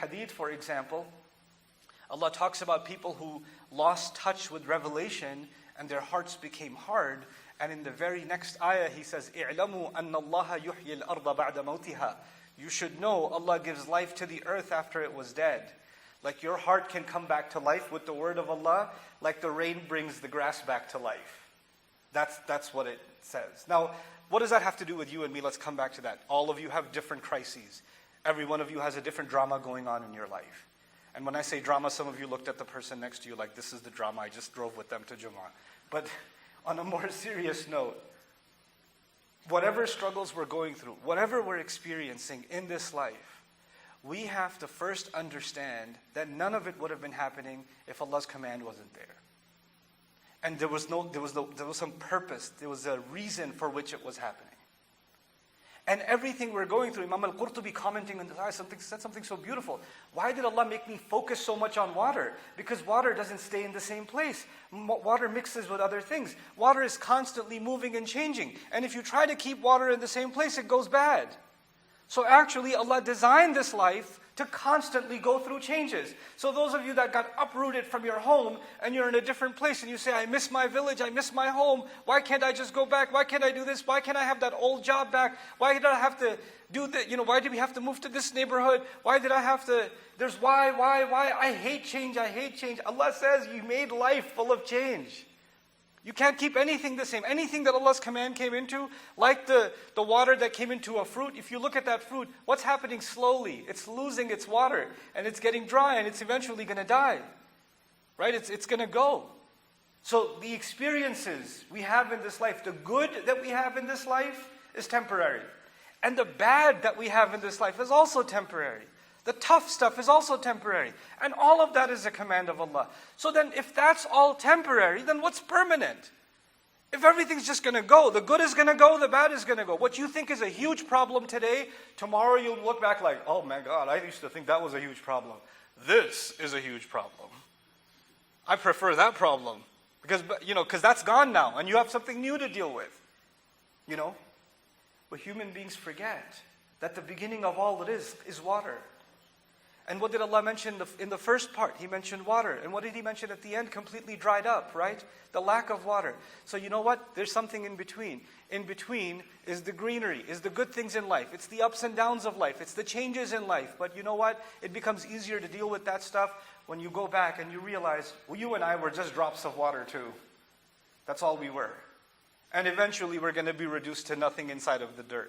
hadith, for example, Allah talks about people who lost touch with revelation and their hearts became hard. And in the very next ayah, He says, "i'lamu anna Allah yuhyi al-arda ba'da mawtiha." You should know Allah gives life to the earth after it was dead. Like your heart can come back to life with the word of Allah, like the rain brings the grass back to life. That's what it says. Now, what does that have to do with you and me? Let's come back to that. All of you have different crises. Every one of you has a different drama going on in your life. And when I say drama, some of you looked at the person next to you like, this is the drama, I just drove with them to Jummah. But on a more serious note, whatever struggles we're going through, whatever we're experiencing in this life, we have to first understand that none of it would have been happening if Allah's command wasn't there. And there was some purpose, there was a reason for which it was happening. And everything we're going through, Imam al-Qurtubi commenting on this ayah said something so beautiful. Why did Allah make me focus so much on water? Because water doesn't stay in the same place. Water mixes with other things. Water is constantly moving and changing. And if you try to keep water in the same place, it goes bad. So actually, Allah designed this life to constantly go through changes. So those of you that got uprooted from your home and you're in a different place and you say, I miss my village, I miss my home, why can't I just go back? Why can't I do this? Why can't I have that old job back? Why did I have to do that? Why did we have to move to this neighborhood? Why did I have to, why? I hate change, I hate change. Allah says you made life full of change. You can't keep anything the same. Anything that Allah's command came into, like the water that came into a fruit, if you look at that fruit, what's happening slowly? It's losing its water, and it's getting dry, and it's eventually going to die. Right? It's going to go. So the experiences we have in this life, the good that we have in this life is temporary. And the bad that we have in this life is also temporary. The tough stuff is also temporary. And all of that is a command of Allah. So then if that's all temporary, then what's permanent? If everything's just going to go, the good is going to go, the bad is going to go. What you think is a huge problem today, tomorrow you'll look back like, oh my God, I used to think that was a huge problem. This is a huge problem. I prefer that problem. Because that's gone now, and you have something new to deal with. But human beings forget that the beginning of all it is water. And what did Allah mention in the first part? He mentioned water. And what did He mention at the end? Completely dried up, right? The lack of water. So you know what? There's something in between. In between is the greenery, is the good things in life. It's the ups and downs of life. It's the changes in life. But you know what? It becomes easier to deal with that stuff when you go back and you realize, well, you and I were just drops of water too. That's all we were. And eventually we're going to be reduced to nothing inside of the dirt.